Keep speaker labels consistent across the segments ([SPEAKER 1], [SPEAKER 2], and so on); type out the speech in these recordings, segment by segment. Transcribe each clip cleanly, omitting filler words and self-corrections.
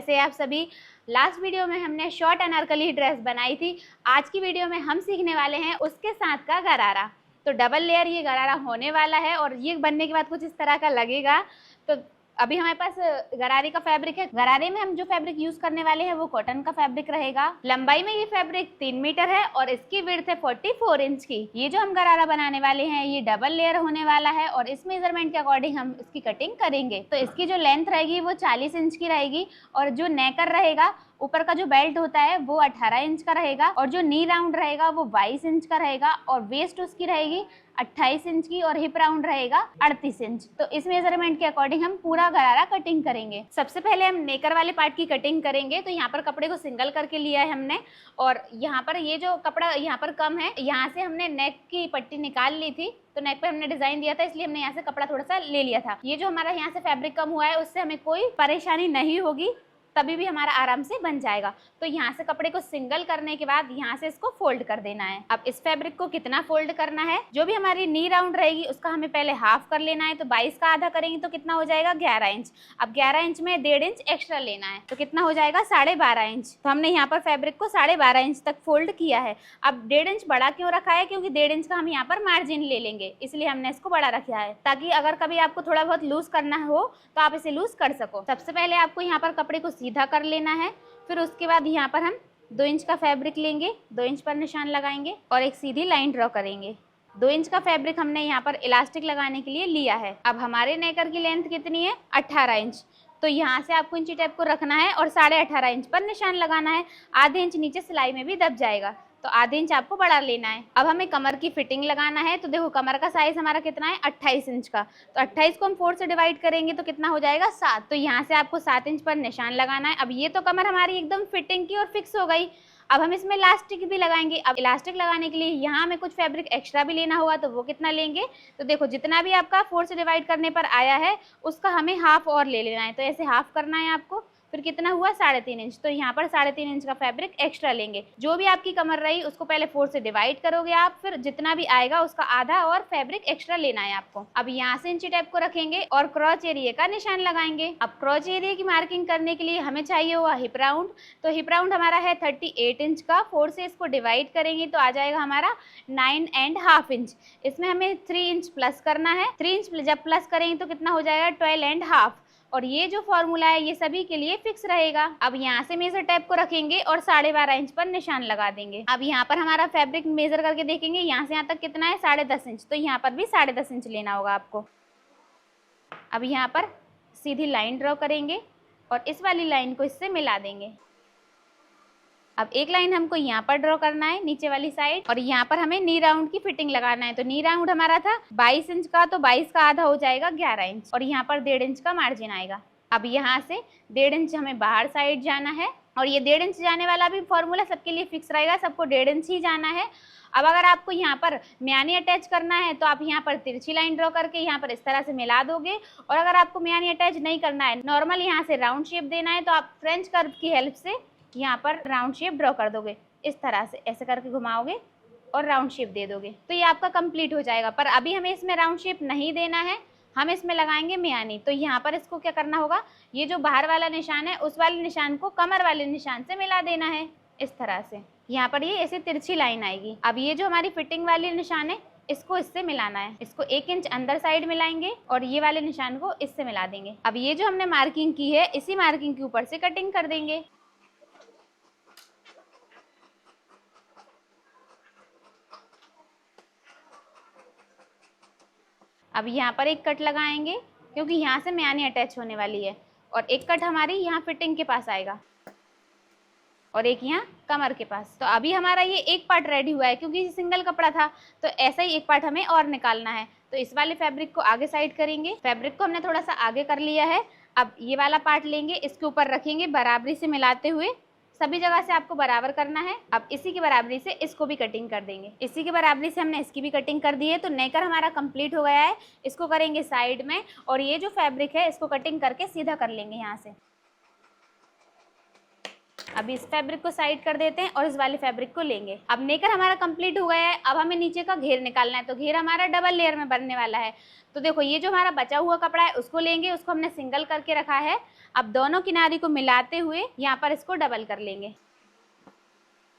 [SPEAKER 1] कैसे आप सभी। लास्ट वीडियो में हमने शॉर्ट अनारकली ड्रेस बनाई थी। आज की वीडियो में हम सीखने वाले हैं उसके साथ का गरारा। तो डबल लेयर ये गरारा होने वाला है और ये बनने के बाद कुछ इस तरह का लगेगा। तो अभी हमारे पास गरारे का फैब्रिक है। गरारे में हम जो फैब्रिक यूज करने वाले हैं वो कॉटन का फैब्रिक रहेगा। लंबाई में ये फैब्रिक 3 मीटर है और इसकी विड्थ है 44 इंच की। ये जो हम गरारा बनाने वाले हैं ये डबल लेयर होने वाला है और इस मेजरमेंट के अकॉर्डिंग हम इसकी कटिंग करेंगे। तो इसकी जो लेंथ रहेगी वो 40 इंच की रहेगी और जो नेकर रहेगा, ऊपर का जो बेल्ट होता है वो 18 इंच का रहेगा और जो नी राउंड रहेगा वो 22 इंच का रहेगा और वेस्ट उसकी रहेगी 28 इंच की और हिप राउंड रहेगा 38 इंच। तो इस मेजरमेंट के अकॉर्डिंग हम पूरा गरारा कटिंग करेंगे। सबसे पहले हम नेकर वाले पार्ट की कटिंग करेंगे। तो यहाँ पर कपड़े को सिंगल करके लिया है हमने और यहाँ पर ये जो कपड़ा यहाँ पर कम है, यहाँ से हमने नेक की पट्टी निकाल ली थी। तो नेक पे हमने डिजाइन दिया था इसलिए हमने यहाँ से कपड़ा थोड़ा सा ले लिया था। ये जो हमारा यहाँ से फैब्रिक कम हुआ है उससे हमें कोई परेशानी नहीं होगी, तभी भी हमारा आराम से बन जाएगा। तो यहाँ से कपड़े को सिंगल करने के बाद यहाँ से इसको फोल्ड कर देना है। अब इस फैब्रिक को कितना फोल्ड करना है, जो भी हमारी नी राउंड रहेगी उसका हमें पहले हाफ कर लेना है। तो 22 का आधा करेंगे तो कितना हो जाएगा 11 इंच। अब 11 इंच में 1.5 इंच एक्स्ट्रा लेना है तो कितना हो जाएगा 12.5 इंच। तो हमने यहाँ पर फैब्रिक को 12.5 इंच तक फोल्ड किया है। अब 1.5 इंच बड़ा क्यों रखा है, क्योंकि 1.5 इंच का हम यहाँ पर मार्जिन ले लेंगे, इसलिए हमने इसको बड़ा रखा है ताकि अगर कभी आपको थोड़ा बहुत लूज करना हो तो आप इसे लूज कर सको। सबसे पहले आपको यहाँ पर कपड़े को सीधा कर लेना है। फिर उसके बाद यहाँ पर हम 2 इंच का फैब्रिक लेंगे, 2 इंच पर निशान लगाएंगे और एक सीधी लाइन ड्रॉ करेंगे। 2 इंच का फैब्रिक हमने यहाँ पर इलास्टिक लगाने के लिए लिया है। अब हमारे नेकर की लेंथ कितनी है 18 इंच। तो यहाँ से आपको इंची टेप को रखना है और 18.5 इंच पर निशान लगाना है। आधे इंच नीचे सिलाई में भी दब जाएगा तो आधे इंच आपको बढ़ा लेना है। अब हमें कमर की फिटिंग लगाना है। तो देखो कमर का साइज हमारा कितना है 28 इंच का। तो 28 को हम 4 से डिवाइड करेंगे तो कितना हो जाएगा 7। तो यहाँ से आपको 7 इंच पर निशान लगाना है। अब ये तो कमर हमारी एकदम फिटिंग की और फिक्स हो गई। अब हम इसमें इलास्टिक भी लगाएंगे। अब इलास्टिक लगाने के लिए यहाँ हमें कुछ फैब्रिक एक्स्ट्रा भी लेना होगा। तो वो कितना लेंगे, तो देखो जितना भी आपका 4 से डिवाइड करने पर आया है उसका हमें हाफ और ले लेना है। तो ऐसे हाफ करना है आपको। फिर कितना हुआ 3.5 इंच। तो यहाँ पर 3.5 इंच का फैब्रिक एक्स्ट्रा लेंगे। जो भी आपकी कमर रही उसको पहले 4 से डिवाइड करोगे आप, फिर जितना भी आएगा उसका आधा और फैब्रिक एक्स्ट्रा लेना है आपको। अब यहाँ से इंची टेप को रखेंगे और क्रॉच एरिया का निशान लगाएंगे। अब क्रॉच एरिया की मार्किंग करने के लिए हमें चाहिए हुआ हिप राउंड। तो हिप राउंड हमारा है 38 इंच का। 4 से इसको डिवाइड करेंगे तो आ जाएगा हमारा 9.5 इंच। इसमें हमें 3 इंच प्लस करना है। 3 इंच जब प्लस करेंगे तो कितना हो जाएगा 12.5। और ये जो फॉर्मूला है ये सभी के लिए फिक्स रहेगा। अब यहाँ से मेजर टेप को रखेंगे और 12.5 इंच पर निशान लगा देंगे। अब यहाँ पर हमारा फैब्रिक मेजर करके देखेंगे, यहाँ से यहाँ तक कितना है 10.5 इंच। तो यहाँ पर भी 10.5 इंच लेना होगा आपको। अब यहाँ पर सीधी लाइन ड्रॉ करेंगे और इस वाली लाइन को इससे मिला देंगे। अब एक लाइन हमको यहाँ पर ड्रॉ करना है नीचे वाली साइड और यहाँ पर हमें नी राउंड की फिटिंग लगाना है। तो नी राउंड हमारा था 22 इंच का, तो 22 का आधा हो जाएगा 11 इंच और यहाँ पर 1.5 इंच का मार्जिन आएगा। अब यहाँ से 1.5 इंच हमें बाहर साइड जाना है और ये 1.5 इंच जाने वाला भी फॉर्मूला सबके लिए फिक्स रहेगा, सबको 1.5 इंच ही जाना है। अब अगर आपको यहाँ पर म्यानी अटैच करना है तो आप यहाँ पर तिरछी लाइन ड्रॉ करके यहाँ पर इस तरह से मिला दोगे। और अगर आपको म्यानी अटैच नहीं करना है, नॉर्मल यहाँ से राउंड शेप देना है, तो आप फ्रेंच कर्व की हेल्प से यहाँ पर राउंड शेप ड्रॉ कर दोगे। इस तरह से ऐसे करके घुमाओगे और राउंड शेप दे दोगे तो ये आपका कंप्लीट हो जाएगा। पर अभी हमें इसमें राउंड शेप नहीं देना है, हम इसमें लगाएंगे म्यानी। तो यहाँ पर इसको क्या करना होगा, ये जो बाहर वाला निशान है उस वाले निशान को कमर वाले निशान से मिला देना है इस तरह से। यहाँ पर ये ऐसे तिरछी लाइन आएगी। अब ये जो हमारी फिटिंग वाली निशान है इसको इससे मिलाना है। इसको 1 इंच अंदर साइड मिलाएंगे और ये वाले निशान को इससे मिला देंगे। अब ये जो हमने मार्किंग की है इसी मार्किंग के ऊपर से कटिंग कर देंगे। अब यहाँ पर एक कट लगाएंगे क्योंकि यहाँ से म्यानी अटैच होने वाली है और एक कट हमारी यहाँ फिटिंग के पास आएगा और एक यहाँ कमर के पास। तो अभी हमारा ये एक पार्ट रेडी हुआ है क्योंकि ये सिंगल कपड़ा था। तो ऐसा ही एक पार्ट हमें और निकालना है। तो इस वाले फैब्रिक को आगे साइड करेंगे। फैब्रिक को हमने थोड़ा सा आगे कर लिया है। अब ये वाला पार्ट लेंगे, इसके ऊपर रखेंगे बराबरी से मिलाते हुए। सभी जगह से आपको बराबर करना है। अब इसी की बराबरी से इसको भी कटिंग कर देंगे। इसी की बराबरी से हमने इसकी भी कटिंग कर दी है। तो नेकर हमारा कंप्लीट हो गया है। इसको करेंगे साइड में और ये जो फैब्रिक है इसको कटिंग करके सीधा कर लेंगे यहाँ से। अब इस फैब्रिक को साइड कर देते हैं और इस वाले फैब्रिक को लेंगे। अब नेकर हमारा कंप्लीट हो गया है। अब हमें नीचे का घेर निकालना है, तो घेर हमारा डबल लेयर में बनने वाला है। तो देखो ये जो हमारा बचा हुआ कपड़ा है उसको लेंगे, उसको हमने सिंगल करके रखा है। अब दोनों किनारी को मिलाते हुए यहाँ पर इसको डबल कर लेंगे।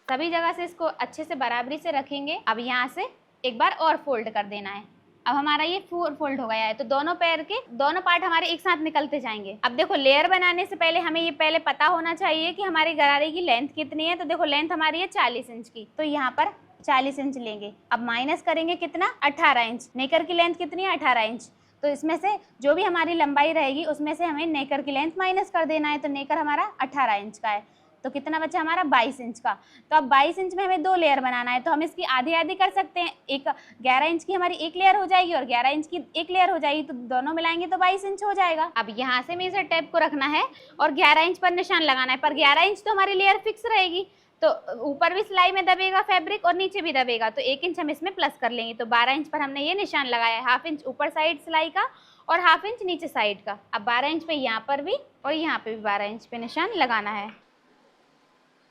[SPEAKER 1] सभी जगह से इसको अच्छे से बराबरी से रखेंगे। अब यहाँ से एक बार और फोल्ड कर देना है। अब हमारा ये फोल्ड हो गया है, तो दोनों पैर के दोनों पार्ट हमारे एक साथ निकलते जाएंगे। अब देखो लेयर बनाने से पहले हमें ये पहले पता होना चाहिए कि हमारी गरारे की लेंथ कितनी है। तो देखो लेंथ हमारी है 40 इंच की, तो यहाँ पर 40 इंच लेंगे। अब माइनस करेंगे कितना, 18 इंच। नेकर की लेंथ कितनी है, 18 इंच। तो इसमें से जो भी हमारी लंबाई रहेगी उसमें से हमें नेकर की लेंथ माइनस कर देना है। तो नेकर हमारा 18 इंच का है, तो कितना बचा हमारा 22 इंच का। तो अब 22 इंच में हमें 2 लेयर बनाना है, तो हम इसकी आधी आधी कर सकते हैं। एक 11 इंच की हमारी एक लेयर हो जाएगी और 11 इंच की एक लेयर हो जाएगी, तो दोनों मिलाएंगे तो 22 इंच हो जाएगा। अब यहाँ से मेजर टेप को रखना है और 11 इंच पर निशान लगाना है। पर 11 इंच तो हमारी लेयर फिक्स रहेगी, तो ऊपर भी सिलाई में दबेगा फैब्रिक और नीचे भी दबेगा, तो 1 इंच हम इसमें प्लस कर लेंगे। तो 12 इंच पर हमने ये निशान लगाया है, हाफ इंच ऊपर साइड सिलाई का और हाफ इंच नीचे साइड का। अब 12 इंच पे यहाँ पर भी और यहाँ पे भी 12 इंच पे निशान लगाना है।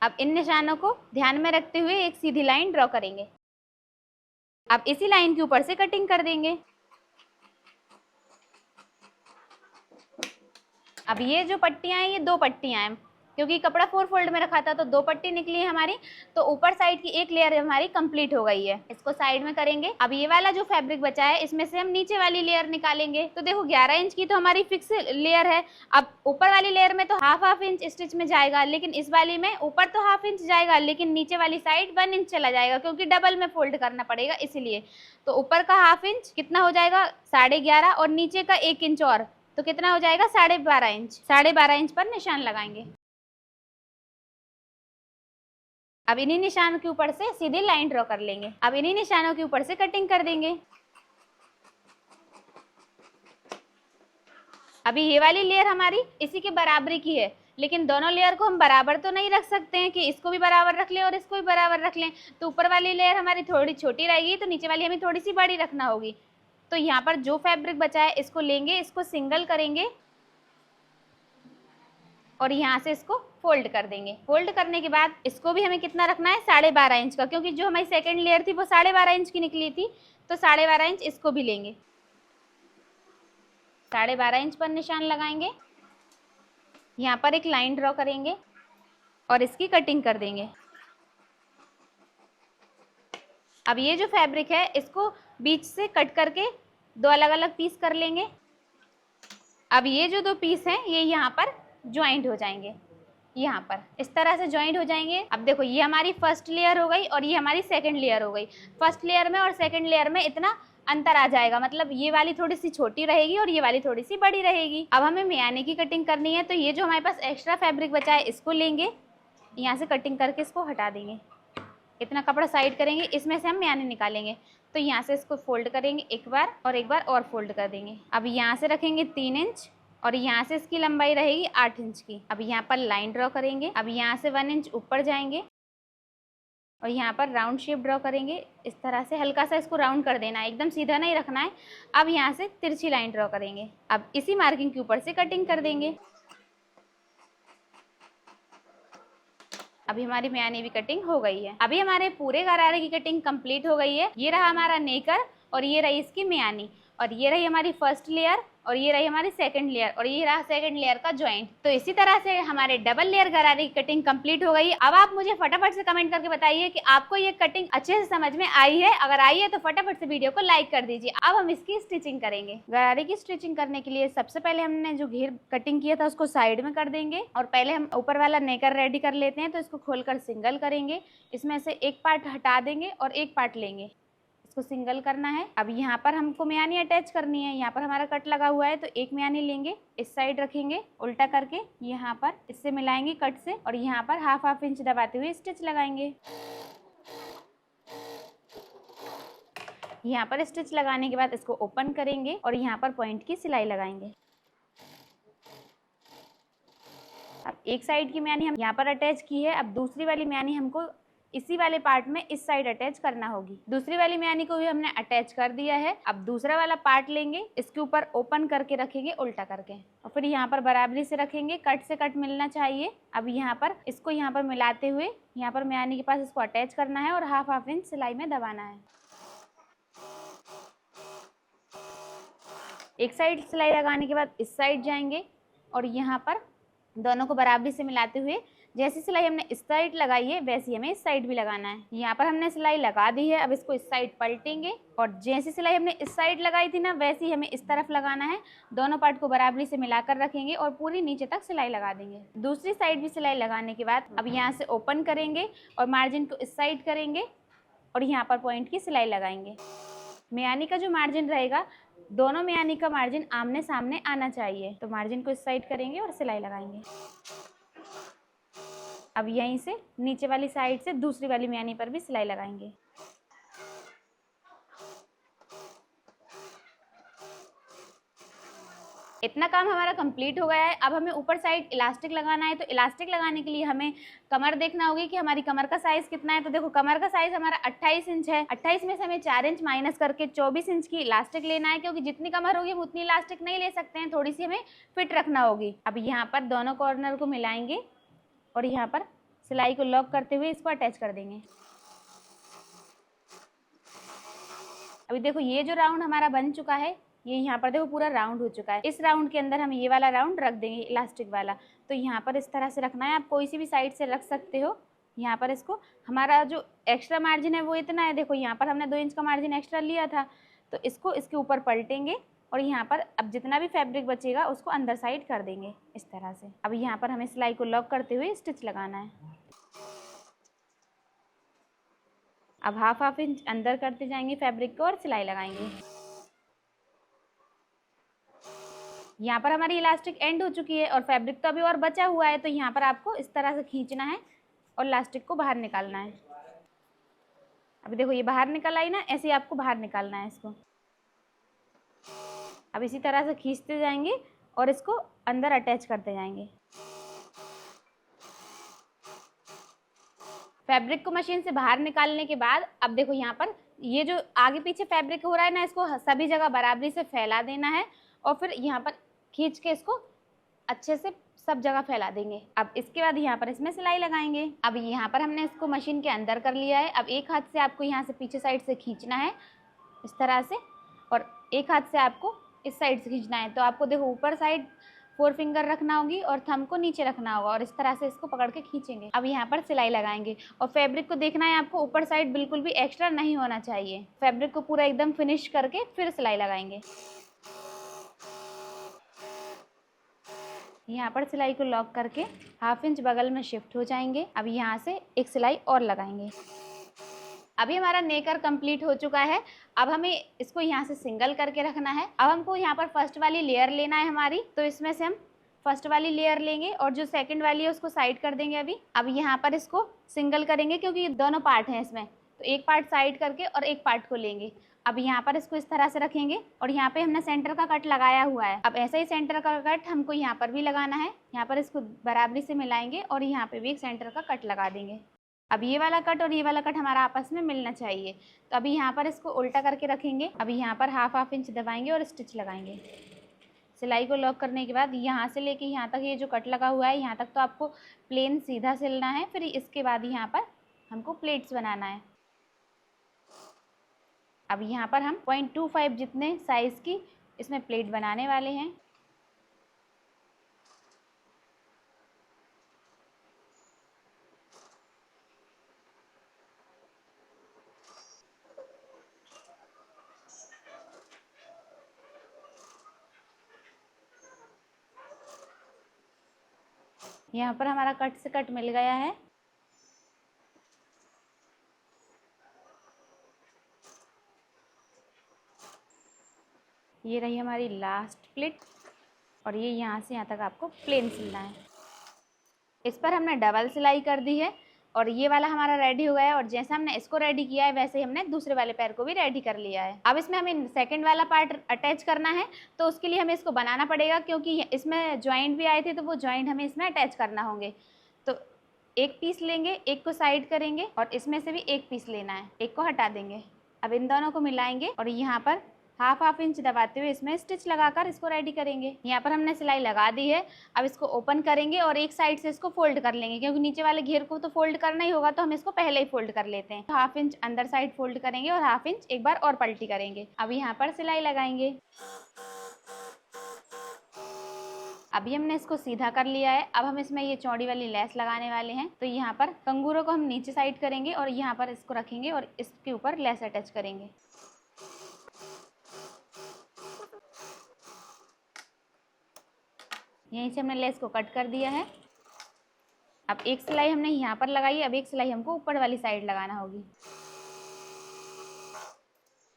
[SPEAKER 1] अब इन निशानों को ध्यान में रखते हुए एक सीधी लाइन ड्रॉ करेंगे। अब इसी लाइन के ऊपर से कटिंग कर देंगे। अब ये जो पट्टियां हैं ये 2 पट्टियां हैं, क्योंकि कपड़ा 4 फोल्ड में रखा था तो 2 पट्टी निकली है हमारी। तो ऊपर साइड की एक लेयर हमारी कंप्लीट हो गई है, इसको साइड में करेंगे। अब ये वाला जो फैब्रिक बचा है इसमें से हम नीचे वाली लेयर निकालेंगे। तो देखो 11 इंच की तो हमारी फिक्स लेयर है। अब ऊपर वाली लेयर में तो हाफ इंच स्टिच में जाएगा, लेकिन इस वाली में ऊपर तो हाफ इंच जाएगा लेकिन नीचे वाली साइड 1 इंच चला जाएगा, क्योंकि डबल में फोल्ड करना पड़ेगा इसीलिए। तो ऊपर का हाफ इंच कितना हो जाएगा, 11.5, और नीचे का 1 इंच और, तो कितना हो जाएगा 12.5 इंच। 12.5 इंच पर निशान लगाएंगे। अब इन्हीं निशानों के ऊपर से सीधी लाइन ड्रॉ कर लेंगे। अब इन्हीं निशानों के ऊपर से कटिंग कर देंगे। अभी ये वाली लेयर हमारी इसी के बराबरी की है, लेकिन दोनों लेयर को हम बराबर तो नहीं रख सकते हैं कि इसको भी बराबर रख लें और इसको भी बराबर रख लें। तो ऊपर वाली लेयर हमारी थोड़ी छोटी रहेगी, तो नीचे वाली हमें थोड़ी सी बड़ी रखना होगी। तो यहाँ पर जो फैब्रिक बचा है इसको लेंगे, इसको सिंगल करेंगे और यहाँ से इसको फोल्ड कर देंगे। फोल्ड करने के बाद इसको भी हमें कितना रखना है, 12.5 इंच का, क्योंकि जो हमारी सेकंड लेयर थी वो 12.5 इंच की निकली थी। तो 12.5 इंच इसको भी लेंगे। 12.5 इंच पर निशान लगाएंगे। यहाँ पर एक लाइन ड्रॉ करेंगे और इसकी कटिंग कर देंगे। अब ये जो फैब्रिक है इसको बीच से कट करके 2 अलग अलग पीस कर लेंगे। अब ये जो 2 पीस हैं ये यहाँ पर ज्वाइंट हो जाएंगे, यहाँ पर इस तरह से ज्वाइंट हो जाएंगे। अब देखो ये हमारी फर्स्ट लेयर हो गई और ये हमारी सेकंड लेयर हो गई। फर्स्ट लेयर में और सेकंड लेयर में इतना अंतर आ जाएगा, मतलब ये वाली थोड़ी सी छोटी रहेगी और ये वाली थोड़ी सी बड़ी रहेगी। अब हमें मियानी की कटिंग करनी है, तो ये जो हमारे पास एक्स्ट्रा फैब्रिक बचा है इसको लेंगे, यहाँ से कटिंग करके इसको हटा देंगे। इतना कपड़ा साइड करेंगे, इसमें से हम मियानी निकालेंगे। तो यहाँ से इसको फोल्ड करेंगे एक बार और फोल्ड कर देंगे। अब यहाँ से रखेंगे 3 इंच और यहाँ से इसकी लंबाई रहेगी 8 इंच की। अब यहाँ पर लाइन ड्रॉ करेंगे। अब यहाँ से 1 इंच ऊपर जाएंगे और यहाँ पर राउंड शेप ड्रॉ करेंगे। इस तरह से हल्का सा इसको राउंड कर देना है, एकदम सीधा नहीं रखना है। अब यहाँ से तिरछी लाइन ड्रॉ करेंगे। अब इसी मार्किंग के ऊपर से कटिंग कर देंगे। अभी हमारी मियानी भी कटिंग हो गई है। अभी हमारे पूरे गरारे की कटिंग कंप्लीट हो गई है। ये रहा हमारा नेकर और ये रही इसकी मियानी, और ये रही हमारी फर्स्ट लेयर और ये रही हमारी सेकंड लेयर और ये रहा सेकंड लेयर का जॉइंट। तो इसी तरह से हमारे डबल लेयर गरारे की कटिंग कंप्लीट हो गई। अब आप मुझे फटाफट से कमेंट करके बताइए कि आपको ये कटिंग अच्छे से समझ में आई है। अगर आई है तो फटाफट से वीडियो को लाइक कर दीजिए। अब हम इसकी स्टिचिंग करेंगे। गरारे की स्टिचिंग करने के लिए सबसे पहले हमने जो घेर कटिंग किया था उसको साइड में कर देंगे और पहले हम ऊपर वाला नेकर रेडी कर लेते हैं। तो इसको खोलकर सिंगल करेंगे, इसमें से एक पार्ट हटा देंगे और एक पार्ट लेंगे, इसको सिंगल करना है। अब यहाँ पर हमको मियानी अटैच करनी है। यहाँ पर हमारा कट लगा हुआ है तो एक मियानी लेंगे, इस साइड रखेंगे उल्टा करके, यहाँ पर इससे मिलाएंगे कट से और यहाँ पर हाफ इंच दबाते हुए स्टिच लगाएंगे। यहाँ पर स्टिच लगाने के बाद इसको ओपन करेंगे और यहाँ पर पॉइंट की सिलाई लगाएंगे। अब एक साइड की मियानी हम यहाँ पर अटैच की है। अब दूसरी वाली मियानी हमको इसी वाले पार्ट में इस साइड अटैच करना होगी। दूसरी वाली मियानी को भी हमने अटैच कर दिया है। अब दूसरा वाला पार्ट लेंगे, इसके ऊपर ओपन करके रखेंगे उल्टा करके, और फिर यहाँ पर बराबरी से रखेंगे, कट से कट मिलना चाहिए। अब यहाँ पर इसको यहाँ पर मिलाते हुए यहाँ पर मियानी के पास इसको अटैच करना है और हाफ इंच सिलाई में दबाना है। एक साइड सिलाई लगाने के बाद इस साइड जाएंगे और यहाँ पर दोनों को बराबरी से मिलाते हुए जैसी सिलाई हमने इस साइड लगाई है वैसी हमें इस साइड भी लगाना है। यहाँ पर हमने सिलाई लगा दी है। अब इसको इस साइड पलटेंगे और जैसी सिलाई हमने इस साइड लगाई थी ना वैसी हमें इस तरफ लगाना है। दोनों पार्ट को बराबरी से मिलाकर रखेंगे और पूरी नीचे तक सिलाई लगा देंगे। दूसरी साइड भी सिलाई लगाने के बाद अब यहाँ से ओपन करेंगे और मार्जिन को इस साइड करेंगे और यहाँ पर पॉइंट की सिलाई लगाएंगे। मियानी का जो मार्जिन रहेगा, दोनों मियानी का मार्जिन आमने सामने आना चाहिए, तो मार्जिन को इस साइड करेंगे और सिलाई लगाएंगे। अब यहीं से नीचे वाली साइड से दूसरी वाली मियानी पर भी सिलाई लगाएंगे। इतना काम हमारा कंप्लीट हो गया है। अब हमें ऊपर साइड इलास्टिक लगाना है। तो इलास्टिक लगाने के लिए हमें कमर देखना होगी कि हमारी कमर का साइज कितना है। तो देखो कमर का साइज हमारा 28 इंच है। 28 में से हमें 4 इंच माइनस करके 24 इंच की इलास्टिक लेना है, क्योंकि जितनी कमर होगी हम उतनी इलास्टिक नहीं ले सकते हैं, थोड़ी सी हमें फिट रखना होगी। अब यहाँ पर दोनों कॉर्नर को मिलाएंगे और यहाँ पर सिलाई को लॉक करते हुए इसको अटैच कर देंगे। अभी देखो ये जो राउंड हमारा बन चुका है, ये यहाँ पर देखो पूरा राउंड हो चुका है। इस राउंड के अंदर हम ये वाला राउंड रख देंगे इलास्टिक वाला। तो यहाँ पर इस तरह से रखना है, आप कोई सी भी साइड से रख सकते हो। यहाँ पर इसको हमारा जो एक्स्ट्रा मार्जिन है वो इतना है, देखो यहाँ पर हमने 2 इंच का मार्जिन एक्स्ट्रा लिया था, तो इसको इसके ऊपर पलटेंगे और यहाँ पर अब जितना भी फैब्रिक बचेगा उसको अंदर साइड कर देंगे इस तरह से। अब यहाँ पर हमें सिलाई को लॉक करते हुए स्टिच लगाना है। अब हाफ इंच अंदर करते जाएंगे फैब्रिक को और सिलाई लगाएंगे। यहाँ पर हमारी इलास्टिक एंड हो चुकी है और फैब्रिक तो अभी और बचा हुआ है, तो यहाँ पर आपको इस तरह से खींचना है और इलास्टिक को बाहर निकालना है। अभी देखो ये बाहर निकल आई ना, ऐसे ही आपको बाहर निकालना है इसको। अब इसी तरह से खींचते जाएंगे और इसको अंदर अटैच करते जाएंगे। फैब्रिक को मशीन से बाहर निकालने के बाद अब देखो यहाँ पर ये जो आगे पीछे फैब्रिक हो रहा है ना, इसको सभी जगह बराबरी से फैला देना है और फिर यहाँ पर खींच के इसको अच्छे से सब जगह फैला देंगे। अब इसके बाद यहाँ पर इसमें सिलाई लगाएंगे। अब यहाँ पर हमने इसको मशीन के अंदर कर लिया है। अब एक हाथ से आपको यहाँ से पीछे साइड से खींचना है इस तरह से, और एक हाथ से आपको इस साइड से खींचना है। तो आपको देखो ऊपर साइड 4 फिंगर रखना होगी और थंब को नीचे रखना होगा और इस तरह से इसको पकड़ के खींचेंगे। अब यहाँ पर सिलाई लगाएंगे और फैब्रिक को देखना है आपको, ऊपर साइड बिल्कुल भी एक्स्ट्रा नहीं होना चाहिए। फैब्रिक को पूरा एकदम फिनिश करके फिर सिलाई लगाएंगे। यहाँ पर सिलाई को लॉक करके हाफ इंच बगल में शिफ्ट हो जाएंगे। अब यहाँ से एक सिलाई और लगाएंगे। अभी हमारा नेकर कंप्लीट हो चुका है। अब हमें इसको यहाँ से सिंगल करके रखना है। अब हमको यहाँ पर फर्स्ट वाली लेयर लेना है हमारी, तो इसमें से हम फर्स्ट वाली लेयर लेंगे और जो सेकंड वाली है उसको साइड कर देंगे। अब यहाँ पर इसको सिंगल करेंगे क्योंकि ये दोनों पार्ट हैं इसमें, तो एक पार्ट साइड करके और एक पार्ट को लेंगे। अब यहाँ पर इसको इस तरह से रखेंगे और यहाँ पे हमने सेंटर का कट लगाया हुआ है। अब ऐसा ही सेंटर का कट हमको यहाँ पर भी लगाना है। यहाँ पर इसको बराबरी से मिलाएंगे और यहाँ पे भी एक सेंटर का कट लगा देंगे। अब ये वाला कट और ये वाला कट हमारा आपस में मिलना चाहिए। तो अभी यहाँ पर इसको उल्टा करके रखेंगे। अभी यहाँ पर हाफ इंच दबाएंगे और स्टिच लगाएंगे। सिलाई को लॉक करने के बाद यहाँ से लेके यहाँ तक ये जो कट लगा हुआ है यहाँ तक तो आपको प्लेन सीधा सिलना है। फिर इसके बाद यहाँ पर हमको प्लेट्स बनाना है। अब यहाँ पर हम 0.25 जितने साइज़ की इसमें प्लेट बनाने वाले हैं। यहाँ पर हमारा कट से कट मिल गया है। ये रही हमारी लास्ट प्लेट और ये यहाँ से यहाँ तक आपको प्लेन सिलना है। इस पर हमने डबल सिलाई कर दी है और ये वाला हमारा रेडी हो गया है। और जैसा हमने इसको रेडी किया है वैसे ही हमने दूसरे वाले पैर को भी रेडी कर लिया है। अब इसमें हमें सेकंड वाला पार्ट अटैच करना है, तो उसके लिए हमें इसको बनाना पड़ेगा, क्योंकि इसमें जॉइंट भी आए थे तो वो जॉइंट हमें इसमें अटैच करना होंगे। तो एक पीस लेंगे, एक को साइड करेंगे और इसमें से भी एक पीस लेना है, एक को हटा देंगे। अब इन दोनों को मिलाएंगे और यहाँ पर हाफ इंच दबाते हुए इसमें स्टिच लगाकर इसको रेडी करेंगे। यहाँ पर हमने सिलाई लगा दी है। अब इसको ओपन करेंगे और एक साइड से इसको फोल्ड कर लेंगे, क्योंकि नीचे वाले घेर को तो फोल्ड करना ही होगा, तो हम इसको पहले ही फोल्ड कर लेते हैं। हाफ इंच अंदर साइड फोल्ड करेंगे और हाफ इंच एक बार और पलटी करेंगे। अब यहाँ पर सिलाई लगाएंगे। अभी हमने इसको सीधा कर लिया है। अब हम इसमें ये चौड़ी वाली लेस लगाने वाले हैं। तो यहाँ पर कंगूरों को हम नीचे साइड करेंगे और यहाँ पर इसको रखेंगे और इसके ऊपर लेस अटैच करेंगे। यहीं से हमने लेस को कट कर दिया है। अब एक सिलाई हमने यहाँ पर लगाई है, अब एक सिलाई हमको ऊपर वाली साइड लगाना होगी।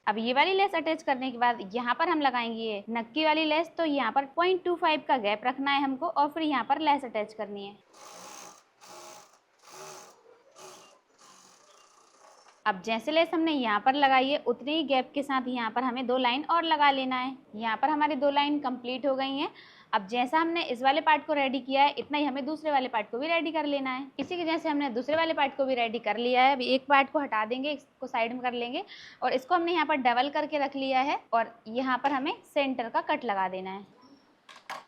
[SPEAKER 1] अब ये वाली लेस अटैच करने के बाद यहाँ पर हम लगाएंगे ये नक्की वाली लेस। तो यहाँ पर 0.25 का गैप रखना है हमको और फिर यहाँ पर लेस अटैच करनी है। अब जैसे लेस हमने यहाँ पर लगाई है उतने ही गैप के साथ यहाँ पर हमें 2 लाइन और लगा लेना है। यहाँ पर हमारी 2 लाइन कंप्लीट हो गई हैं। अब जैसा हमने इस वाले पार्ट को रेडी किया है इतना ही हमें दूसरे वाले पार्ट को भी रेडी कर लेना है। इसी के जैसे हमने दूसरे वाले पार्ट को भी रेडी कर लिया है। अभी एक पार्ट को हटा देंगे, इसको साइड में कर लेंगे और इसको हमने यहाँ पर डबल करके रख लिया है और यहाँ पर हमें सेंटर का कट लगा देना है।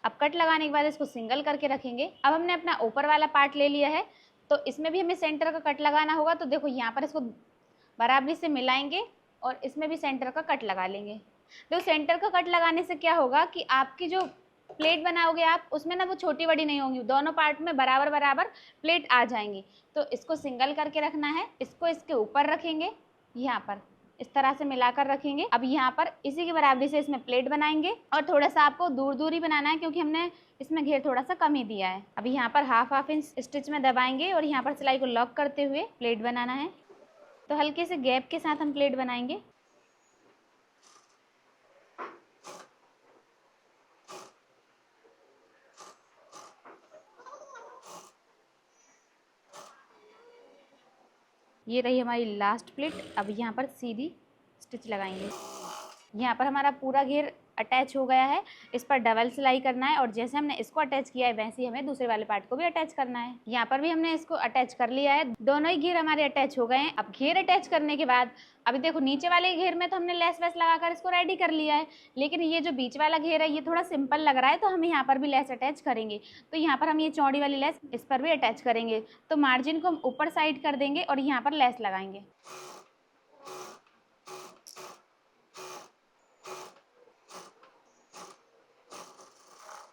[SPEAKER 1] अब कट लगाने के बाद इसको सिंगल करके रखेंगे। अब हमने अपना ऊपर वाला पार्ट ले लिया है, तो इसमें भी हमें सेंटर का कट लगाना होगा। तो देखो यहाँ पर इसको बराबरी से मिलाएंगे और इसमें भी सेंटर का कट लगा लेंगे। तो सेंटर का कट लगाने से क्या होगा कि आपकी जो प्लेट बनाओगे आप उसमें ना वो छोटी बड़ी नहीं होंगी, दोनों पार्ट में बराबर बराबर प्लेट आ जाएंगी। तो इसको सिंगल करके रखना है। इसको इसके ऊपर रखेंगे, यहाँ पर इस तरह से मिलाकर रखेंगे। अब यहाँ पर इसी की बराबरी से इसमें प्लेट बनाएंगे और थोड़ा सा आपको दूर दूर ही बनाना है, क्योंकि हमने इसमें घेर थोड़ा सा कम ही दिया है। अब यहाँ पर हाफ इंच स्टिच में दबाएंगे और यहाँ पर सिलाई को लॉक करते हुए प्लेट बनाना है। तो हल्के से गैप के साथ हम प्लेट बनाएंगे। ये रही हमारी लास्ट प्लेट। अब यहाँ पर सीधी स्टिच लगाएंगे। यहाँ पर हमारा पूरा घेर अटैच हो गया है। इस पर डबल सिलाई करना है और जैसे हमने इसको अटैच किया है वैसे ही हमें दूसरे वाले पार्ट को भी अटैच करना है। यहाँ पर भी हमने इसको अटैच कर लिया है। दोनों ही घेर हमारे अटैच हो गए हैं। अब घेर अटैच करने के बाद अभी देखो नीचे वाले घेर में तो हमने लेस वेस लगाकर इसको रेडी कर लिया है, लेकिन ये जो बीच वाला घेर है ये थोड़ा सिंपल लग रहा है, तो हम यहाँ पर भी लेस अटैच करेंगे। तो यहाँ पर हम ये चौड़ी वाली लेस इस पर भी अटैच करेंगे। तो मार्जिन को हम ऊपर साइड कर देंगे और यहाँ पर लेस लगाएंगे।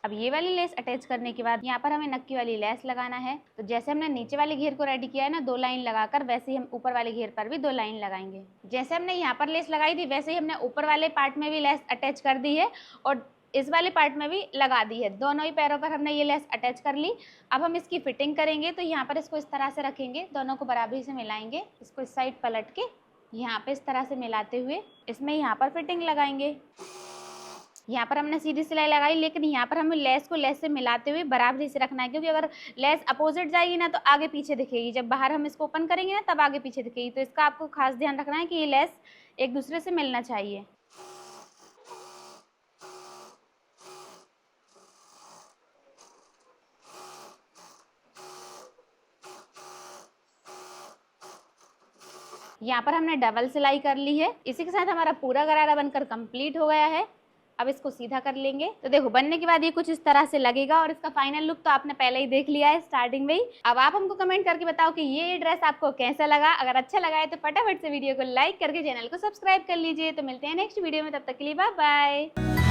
[SPEAKER 1] अब ये वाली लेस अटैच करने के बाद यहाँ पर हमें नक्की वाली लेस लगाना है। तो जैसे हमने नीचे वाले घेर को रेडी किया है ना 2 लाइन लगाकर, वैसे ही हम ऊपर वाले घेर पर भी 2 लाइन लगाएंगे। जैसे हमने यहाँ पर लेस लगाई थी वैसे ही हमने ऊपर वाले पार्ट में भी लेस अटैच कर दी है और इस वाले पार्ट में भी लगा दी है। दोनों ही पैरों पर हमने ये लेस अटैच कर ली। अब हम इसकी फिटिंग करेंगे। तो यहाँ पर इसको इस तरह से रखेंगे, दोनों को बराबरी से मिलाएंगे। इसको इस साइड पलट के यहाँ पे इस तरह से मिलाते हुए इसमें यहाँ पर फिटिंग लगाएंगे। यहाँ पर हमने सीधी सिलाई लगाई, लेकिन यहाँ पर हमें लेस को लेस से मिलाते हुए बराबरी से रखना है, क्योंकि अगर लेस अपोजिट जाएगी ना तो आगे पीछे दिखेगी। जब बाहर हम इसको ओपन करेंगे ना तब आगे पीछे दिखेगी। तो इसका आपको खास ध्यान रखना है कि ये लेस एक दूसरे से मिलना चाहिए। यहाँ पर हमने डबल सिलाई कर ली है। इसी के साथ हमारा पूरा गरारा बनकर कंप्लीट हो गया है। अब इसको सीधा कर लेंगे। तो देखो बनने के बाद ये कुछ इस तरह से लगेगा और इसका फाइनल लुक तो आपने पहले ही देख लिया है स्टार्टिंग में ही। अब आप हमको कमेंट करके बताओ कि ये ड्रेस आपको कैसा लगा। अगर अच्छा लगा है तो फटाफट से वीडियो को लाइक करके चैनल को सब्सक्राइब कर लीजिए। तो मिलते हैं नेक्स्ट वीडियो में, तब तक के लिए बाय बाय।